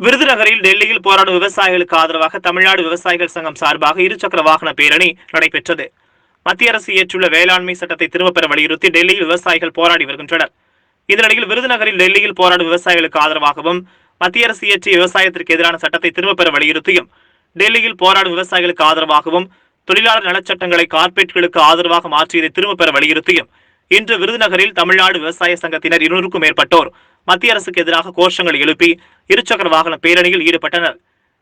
விருதுநகரில் டெல்லியில் போராடும் விவசாயிகளுக்கு ஆதரவாக தமிழ்நாடு விவசாயிகள் சங்கம் சார்பாக இருசக்கர வாகன பேரணி நடைபெற்றது. மத்திய அரசு இயற்றுள்ள வேளாண்மை சட்டத்தை திரும்பப் பெற வலியுறுத்தி டெல்லியில் விவசாயிகள் போராடி வருகின்றனர். இதனிடையில் விருதுநகரில் டெல்லியில் போராடும் விவசாயிகளுக்கு ஆதரவாகவும் மத்திய அரசு இயற்றிய விவசாயத்திற்கு எதிரான சட்டத்தை திரும்பப் பெற வலியுறுத்தியும் டெல்லியில் போராடும் விவசாயிகளுக்கு ஆதரவாகவும் தொழிலாளர் நலச்சட்டங்களை கார்ப்பரேட்டுகளுக்கு ஆதரவாக மாற்றியதை திரும்பப் பெற வலியுறுத்தியும் இன்று விருதுநகரில் தமிழ்நாடு விவசாய சங்கத்தினர் 200க்கும் மேற்பட்டோர் மத்திய அரசுக்கு எதிராக கோஷங்களை எழுப்பி இருசக்கர வாகன பேரணியில் ஈடுபட்டனர்.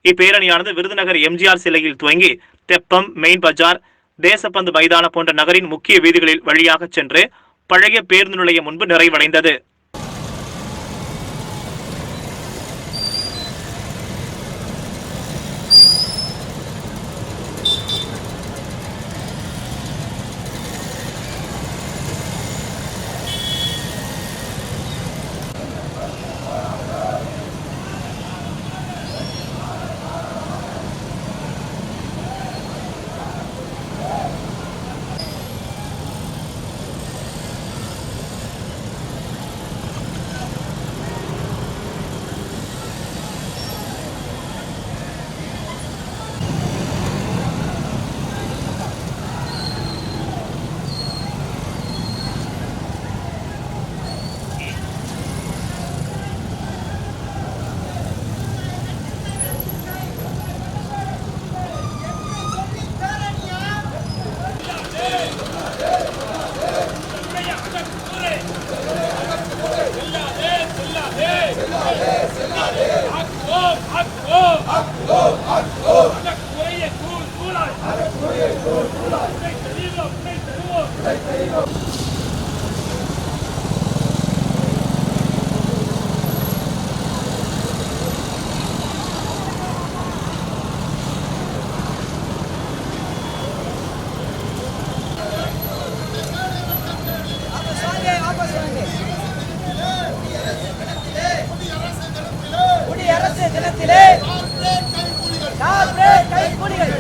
இப்பேரணியானது விருதுநகர் எம்ஜிஆர் சிலையில் துவங்கி தெப்பம், மெயின் பஜார், தேசப்பந்து மைதானம் போன்ற நகரின் முக்கிய வீதிகளில் வழியாக சென்று பழைய பேருந்து நிலையம் முன்பு நிறைவடைந்தது. தினத்திலே கார்ப்பரேட் கைக்கூலிகள்